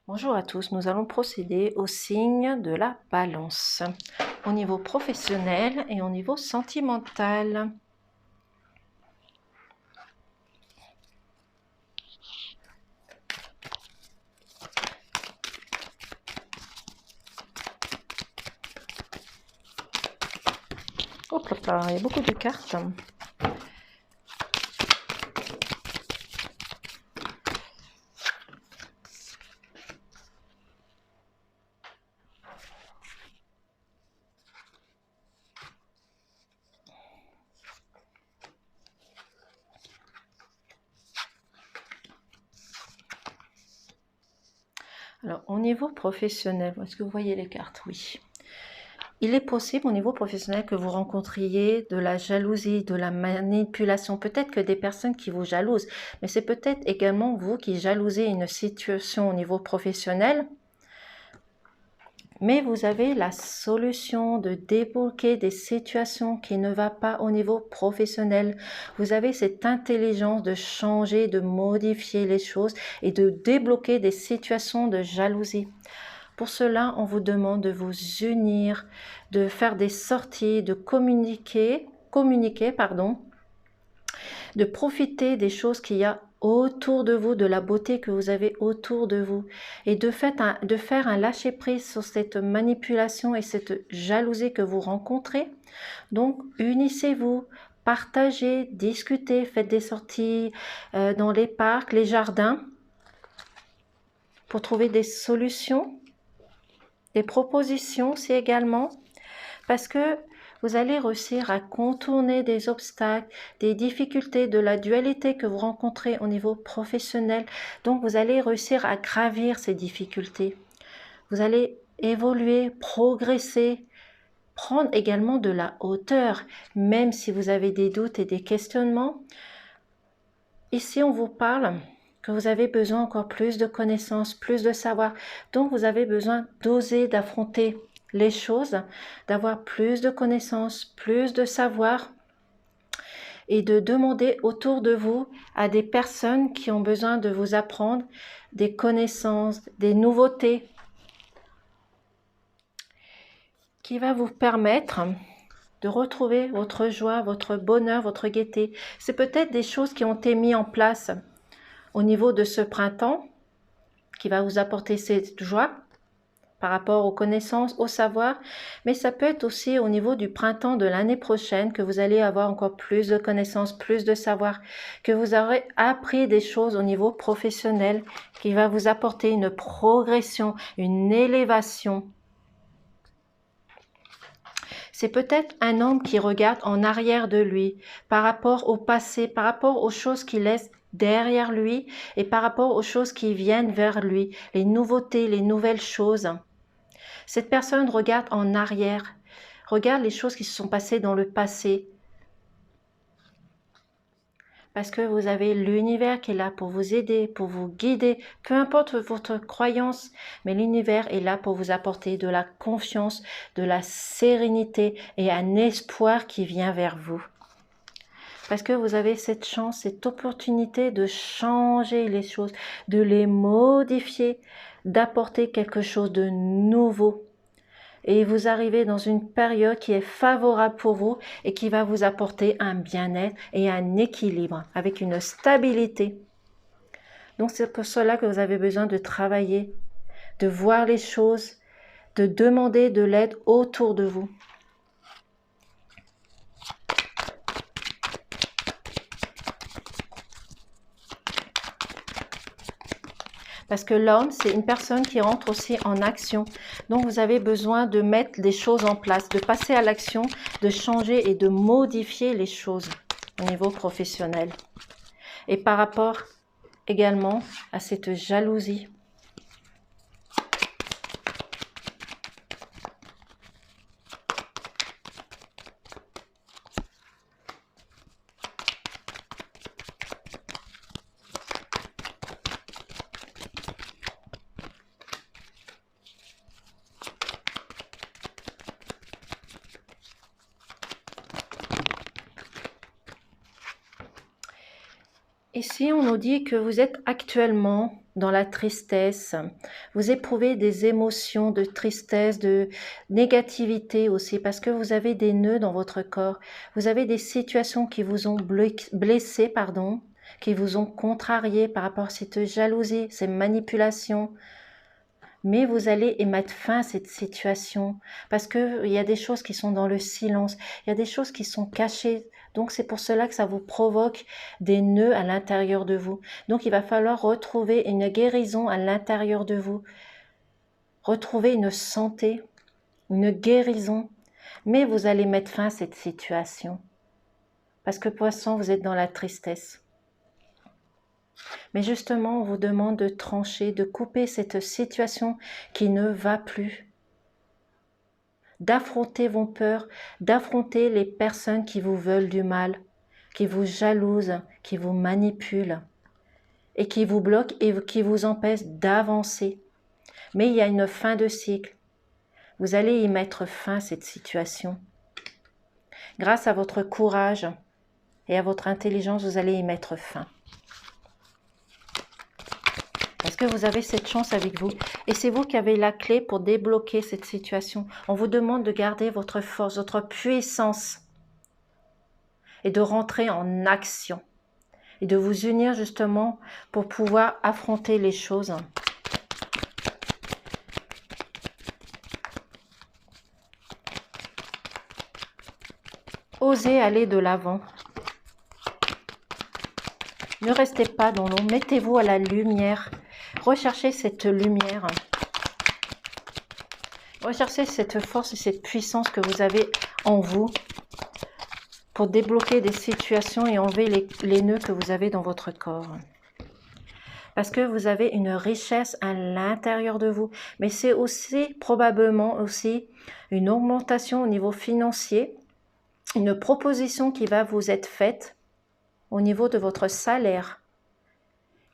Bonjour à tous, nous allons procéder au signe de la balance au niveau professionnel et au niveau sentimental. Hop là, il y a beaucoup de cartes. Alors, au niveau professionnel, est-ce que vous voyez les cartes? Oui. Il est possible au niveau professionnel que vous rencontriez de la jalousie, de la manipulation. Peut-être que des personnes qui vous jalousent, mais c'est peut-être également vous qui jalousez une situation au niveau professionnel. Mais vous avez la solution de débloquer des situations qui ne vont pas au niveau professionnel. Vous avez cette intelligence de changer, de modifier les choses et de débloquer des situations de jalousie. Pour cela, on vous demande de vous unir, de faire des sorties, de communiquer, de profiter des choses qu'il y a autour de vous, de la beauté que vous avez autour de vous, et de faire un lâcher-prise sur cette manipulation et cette jalousie que vous rencontrez. Donc, unissez-vous, partagez, discutez, faites des sorties dans les parcs, les jardins, pour trouver des solutions, des propositions aussi également, parce que vous allez réussir à contourner des obstacles, des difficultés, de la dualité que vous rencontrez au niveau professionnel. Donc, vous allez réussir à gravir ces difficultés. Vous allez évoluer, progresser, prendre également de la hauteur, même si vous avez des doutes et des questionnements. Ici, on vous parle que vous avez besoin encore plus de connaissances, plus de savoir. Donc, vous avez besoin d'oser, d'affronter les choses, d'avoir plus de connaissances, plus de savoir et de demander autour de vous à des personnes qui ont besoin de vous apprendre des connaissances, des nouveautés qui va vous permettre de retrouver votre joie, votre bonheur, votre gaieté. C'est peut-être des choses qui ont été mises en place au niveau de ce printemps qui va vous apporter cette joie par rapport aux connaissances, au savoir, mais ça peut être aussi au niveau du printemps de l'année prochaine que vous allez avoir encore plus de connaissances, plus de savoir, que vous aurez appris des choses au niveau professionnel qui va vous apporter une progression, une élévation. C'est peut-être un homme qui regarde en arrière de lui par rapport au passé, par rapport aux choses qu'il laisse derrière lui et par rapport aux choses qui viennent vers lui, les nouveautés, les nouvelles choses. Cette personne regarde en arrière, regarde les choses qui se sont passées dans le passé. Parce que vous avez l'univers qui est là pour vous aider, pour vous guider, peu importe votre croyance, mais l'univers est là pour vous apporter de la confiance, de la sérénité et un espoir qui vient vers vous. Parce que vous avez cette chance, cette opportunité de changer les choses, de les modifier, d'apporter quelque chose de nouveau. Et vous arrivez dans une période qui est favorable pour vous et qui va vous apporter un bien-être et un équilibre avec une stabilité. Donc c'est pour cela que vous avez besoin de travailler, de voir les choses, de demander de l'aide autour de vous. Parce que l'homme, c'est une personne qui rentre aussi en action. Donc, vous avez besoin de mettre des choses en place, de passer à l'action, de changer et de modifier les choses au niveau professionnel. Et par rapport également à cette jalousie. Ici, on nous dit que vous êtes actuellement dans la tristesse. Vous éprouvez des émotions de tristesse, de négativité aussi, parce que vous avez des nœuds dans votre corps. Vous avez des situations qui vous ont blessé, pardon, qui vous ont contrarié par rapport à cette jalousie, ces manipulations. Mais vous allez y mettre fin à cette situation, parce qu'il y a des choses qui sont dans le silence, il y a des choses qui sont cachées. Donc c'est pour cela que ça vous provoque des nœuds à l'intérieur de vous. Donc il va falloir retrouver une guérison à l'intérieur de vous. Retrouver une santé, une guérison. Mais vous allez mettre fin à cette situation. Parce que poisson, vous êtes dans la tristesse. Mais justement, on vous demande de trancher, de couper cette situation qui ne va plus. D'affronter vos peurs, d'affronter les personnes qui vous veulent du mal, qui vous jalousent, qui vous manipulent et qui vous bloquent et qui vous empêchent d'avancer. Mais il y a une fin de cycle. Vous allez y mettre fin à cette situation. Grâce à votre courage et à votre intelligence, vous allez y mettre fin. Parce que vous avez cette chance avec vous. Et c'est vous qui avez la clé pour débloquer cette situation. On vous demande de garder votre force, votre puissance. Et de rentrer en action. Et de vous unir justement pour pouvoir affronter les choses. Osez aller de l'avant. Ne restez pas dans l'ombre. Mettez-vous à la lumière. Recherchez cette lumière. Recherchez cette force et cette puissance que vous avez en vous pour débloquer des situations et enlever les nœuds que vous avez dans votre corps. Parce que vous avez une richesse à l'intérieur de vous. Mais c'est aussi probablement aussi une augmentation au niveau financier, une proposition qui va vous être faite au niveau de votre salaire.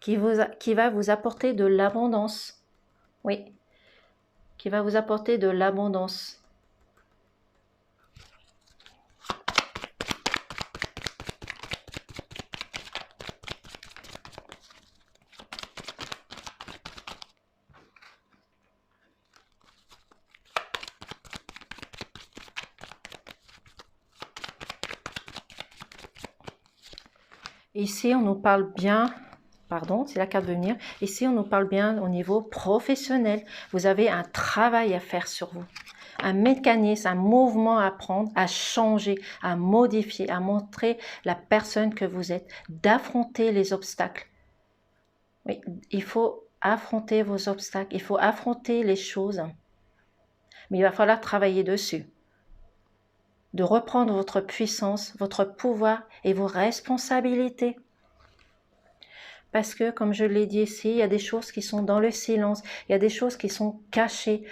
Qui va vous apporter de l'abondance. Oui, qui va vous apporter de l'abondance. Ici, on nous parle bien... Pardon, c'est la carte de venir. Ici, on nous parle bien au niveau professionnel. Vous avez un travail à faire sur vous. Un mécanisme, un mouvement à prendre, à changer, à modifier, à montrer la personne que vous êtes, d'affronter les obstacles. Oui, il faut affronter vos obstacles, il faut affronter les choses. Mais il va falloir travailler dessus. De reprendre votre puissance, votre pouvoir et vos responsabilités. Parce que, comme je l'ai dit ici, il y a des choses qui sont dans le silence, il y a des choses qui sont cachées.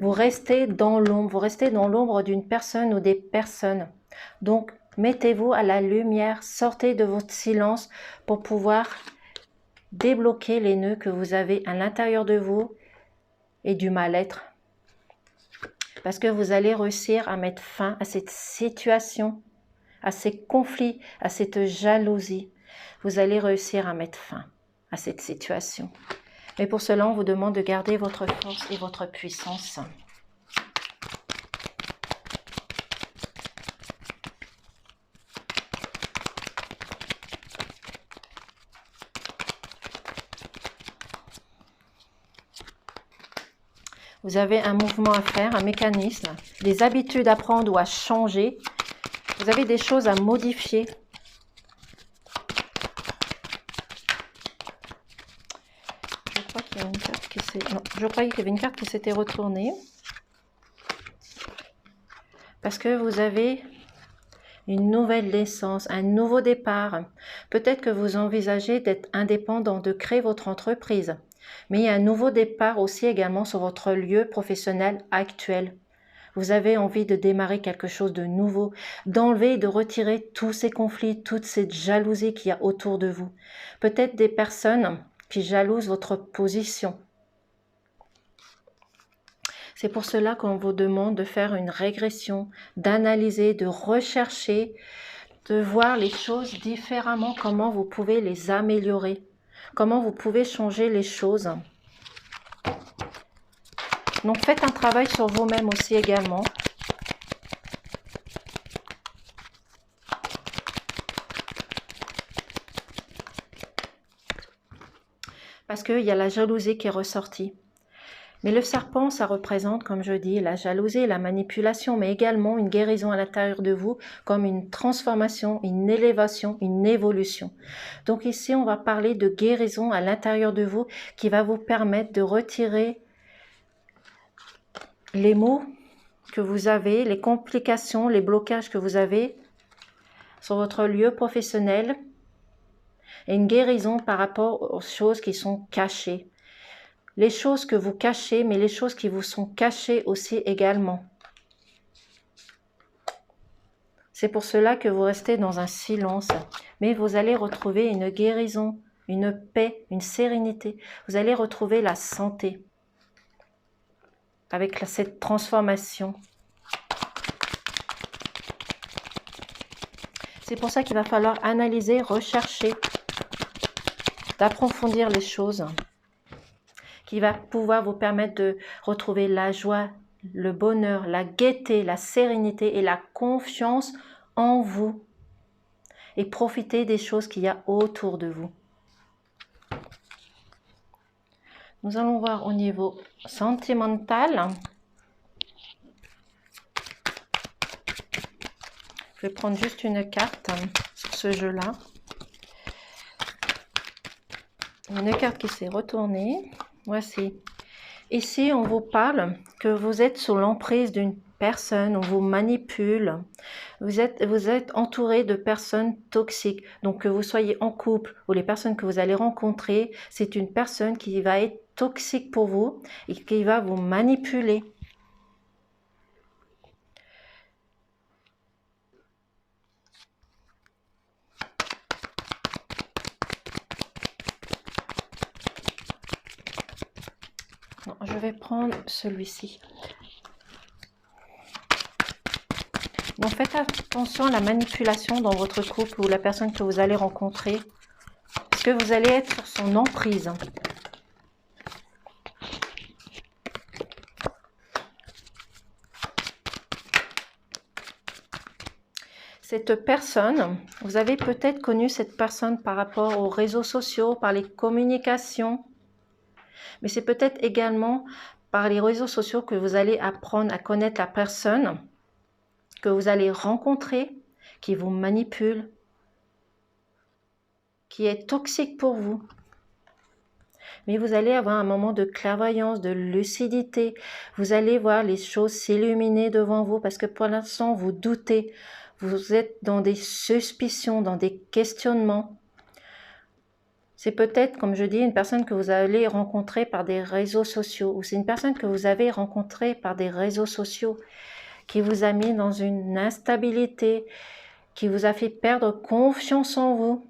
Vous restez dans l'ombre, vous restez dans l'ombre d'une personne ou des personnes. Donc, mettez-vous à la lumière, sortez de votre silence pour pouvoir débloquer les nœuds que vous avez à l'intérieur de vous et du mal-être. Parce que vous allez réussir à mettre fin à cette situation, à ces conflits, à cette jalousie. Vous allez réussir à mettre fin à cette situation. Mais pour cela, on vous demande de garder votre force et votre puissance. Vous avez un mouvement à faire, un mécanisme, des habitudes à prendre ou à changer. Vous avez des choses à modifier. Je croyais qu'il y avait une carte qui s'était retournée. Parce que vous avez une nouvelle naissance, un nouveau départ. Peut-être que vous envisagez d'être indépendant, de créer votre entreprise. Mais il y a un nouveau départ aussi également sur votre lieu professionnel actuel. Vous avez envie de démarrer quelque chose de nouveau, d'enlever et de retirer tous ces conflits, toute cette jalousie qu'il y a autour de vous. Peut-être des personnes qui jalousent votre position. C'est pour cela qu'on vous demande de faire une régression, d'analyser, de rechercher, de voir les choses différemment, comment vous pouvez les améliorer. comment vous pouvez changer les choses. Donc faites un travail sur vous-même aussi également. Parce qu'il y a la jalousie qui est ressortie. Mais le serpent, ça représente, comme je dis, la jalousie, la manipulation, mais également une guérison à l'intérieur de vous, comme une transformation, une élévation, une évolution. Donc ici, on va parler de guérison à l'intérieur de vous qui va vous permettre de retirer les maux que vous avez, les complications, les blocages que vous avez sur votre lieu professionnel et une guérison par rapport aux choses qui sont cachées. Les choses que vous cachez, mais les choses qui vous sont cachées aussi également. C'est pour cela que vous restez dans un silence, mais vous allez retrouver une guérison, une paix, une sérénité. Vous allez retrouver la santé avec cette transformation. C'est pour ça qu'il va falloir analyser, rechercher, d'approfondir les choses, qui va pouvoir vous permettre de retrouver la joie, le bonheur, la gaieté, la sérénité et la confiance en vous. Et profiter des choses qu'il y a autour de vous. Nous allons voir au niveau sentimental. Je vais prendre juste une carte sur ce jeu-là. Une carte qui s'est retournée. Voici. Ici, on vous parle que vous êtes sous l'emprise d'une personne, on vous manipule. Vous êtes entouré de personnes toxiques. Donc, que vous soyez en couple ou les personnes que vous allez rencontrer, c'est une personne qui va être toxique pour vous et qui va vous manipuler. Je vais prendre celui-ci. Donc faites attention à la manipulation dans votre couple ou la personne que vous allez rencontrer. Parce que vous allez être sur son emprise. Cette personne, vous avez peut-être connu cette personne par rapport aux réseaux sociaux, par les communications. Mais c'est peut-être également par les réseaux sociaux que vous allez apprendre à connaître la personne que vous allez rencontrer, qui vous manipule, qui est toxique pour vous. Mais vous allez avoir un moment de clairvoyance, de lucidité. Vous allez voir les choses s'illuminer devant vous parce que pour l'instant, vous doutez. Vous êtes dans des suspicions, dans des questionnements. C'est peut-être, comme je dis, une personne que vous allez rencontrer par des réseaux sociaux ou c'est une personne que vous avez rencontrée par des réseaux sociaux qui vous a mis dans une instabilité, qui vous a fait perdre confiance en vous.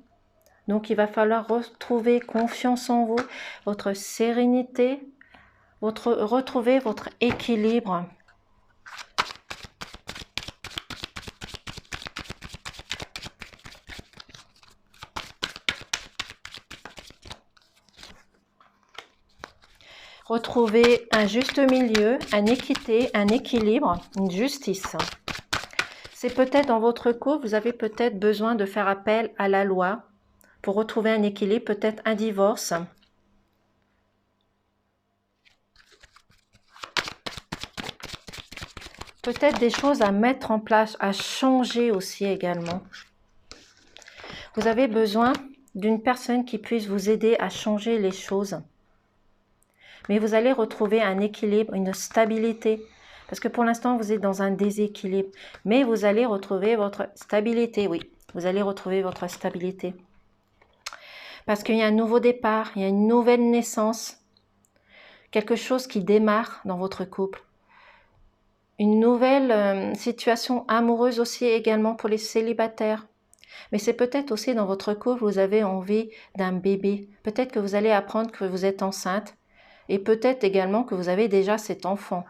Donc, il va falloir retrouver confiance en vous, votre sérénité, retrouver votre équilibre. Retrouver un juste milieu, une équité, un équilibre, une justice. C'est peut-être dans votre couple, vous avez peut-être besoin de faire appel à la loi pour retrouver un équilibre, peut-être un divorce. Peut-être des choses à mettre en place, à changer aussi également. Vous avez besoin d'une personne qui puisse vous aider à changer les choses. Mais vous allez retrouver un équilibre, une stabilité. Parce que pour l'instant, vous êtes dans un déséquilibre. Mais vous allez retrouver votre stabilité, oui. Vous allez retrouver votre stabilité. Parce qu'il y a un nouveau départ, il y a une nouvelle naissance. Quelque chose qui démarre dans votre couple. Une nouvelle situation amoureuse aussi également pour les célibataires. Mais c'est peut-être aussi dans votre couple, vous avez envie d'un bébé. Peut-être que vous allez apprendre que vous êtes enceinte. Et peut-être également que vous avez déjà cet enfant.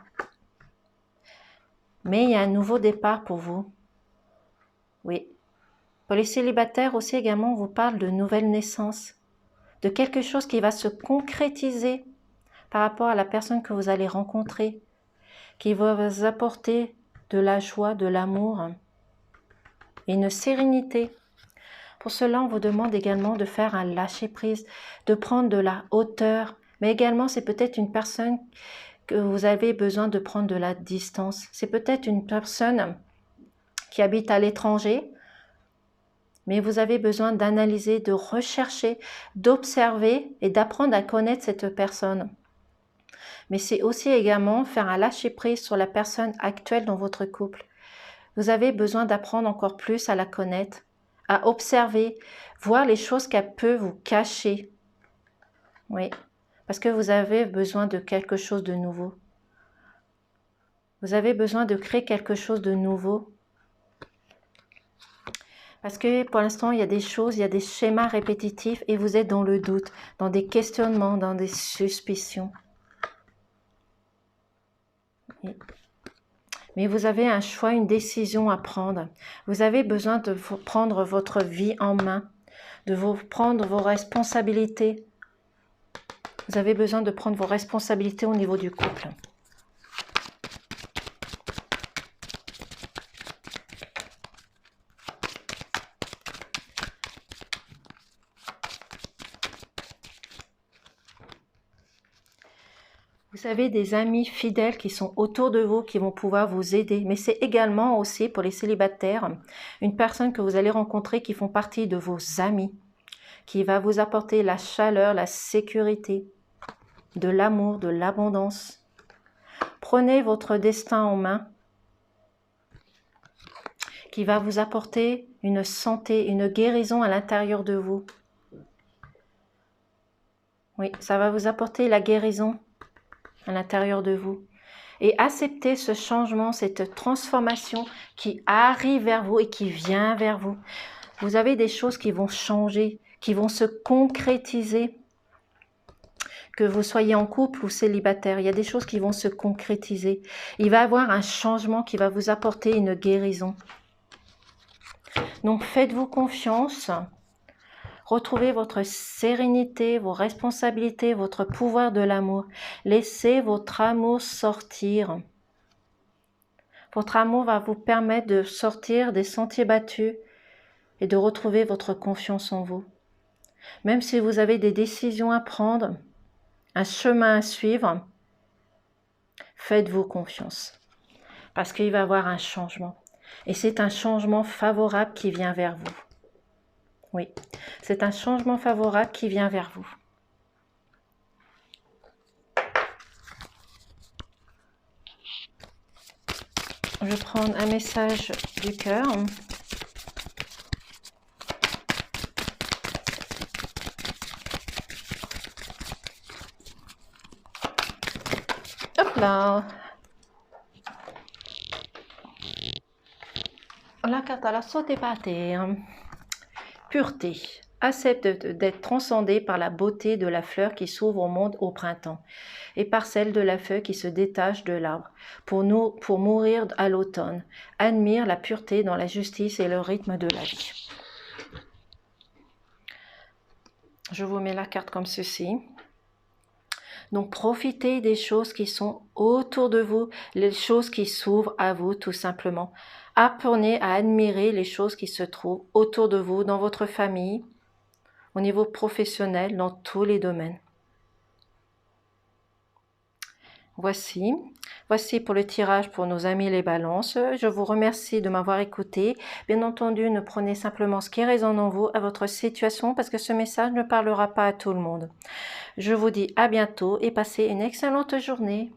Mais il y a un nouveau départ pour vous. Oui. Pour les célibataires aussi également, on vous parle de nouvelle naissance. de quelque chose qui va se concrétiser par rapport à la personne que vous allez rencontrer, qui va vous apporter de la joie, de l'amour et une sérénité. Pour cela, on vous demande également de faire un lâcher-prise, de prendre de la hauteur, mais également c'est peut-être une personne que vous avez besoin de prendre de la distance. C'est peut-être une personne qui habite à l'étranger, mais vous avez besoin d'analyser, de rechercher, d'observer et d'apprendre à connaître cette personne. Mais c'est aussi également faire un lâcher-prise sur la personne actuelle dans votre couple. Vous avez besoin d'apprendre encore plus à la connaître, à observer, voir les choses qu'elle peut vous cacher. Oui, parce que vous avez besoin de quelque chose de nouveau. Vous avez besoin de créer quelque chose de nouveau. Parce que pour l'instant, il y a des choses, il y a des schémas répétitifs et vous êtes dans le doute, dans des questionnements, dans des suspicions. Oui. Mais vous avez un choix, une décision à prendre. Vous avez besoin de prendre votre vie en main, de prendre vos responsabilités. Vous avez besoin de prendre vos responsabilités au niveau du couple. Vous avez des amis fidèles qui sont autour de vous, qui vont pouvoir vous aider. Mais c'est également aussi pour les célibataires, une personne que vous allez rencontrer qui font partie de vos amis, qui va vous apporter la chaleur, la sécurité, de l'amour, de l'abondance. Prenez votre destin en main, qui va vous apporter une santé, une guérison à l'intérieur de vous. Oui, ça va vous apporter la guérison à l'intérieur de vous. Et acceptez ce changement, cette transformation qui arrive vers vous et qui vient vers vous. Vous avez des choses qui vont changer, qui vont se concrétiser. Que vous soyez en couple ou célibataire, il y a des choses qui vont se concrétiser. Il va y avoir un changement qui va vous apporter une guérison. Donc faites-vous confiance. Retrouvez votre sérénité, vos responsabilités, votre pouvoir de l'amour. Laissez votre amour sortir. Votre amour va vous permettre de sortir des sentiers battus et de retrouver votre confiance en vous. Même si vous avez des décisions à prendre, un chemin à suivre, faites-vous confiance. Parce qu'il va y avoir un changement. Et c'est un changement favorable qui vient vers vous. Oui, c'est un changement favorable qui vient vers vous. Je vais prendre un message du cœur. Hop là. La carte à la saute par terre. Pureté. Accepte d'être transcendé par la beauté de la fleur qui s'ouvre au monde au printemps et par celle de la feuille qui se détache de l'arbre pour mourir à l'automne. Admire la pureté dans la justice et le rythme de la vie. Je vous mets la carte comme ceci. Donc profitez des choses qui sont autour de vous, les choses qui s'ouvrent à vous tout simplement. Apprenez à admirer les choses qui se trouvent autour de vous, dans votre famille, au niveau professionnel, dans tous les domaines. Voici pour le tirage pour nos amis les balances. Je vous remercie de m'avoir écouté. Bien entendu, ne prenez simplement ce qui résonne en vous à votre situation parce que ce message ne parlera pas à tout le monde. Je vous dis à bientôt et passez une excellente journée.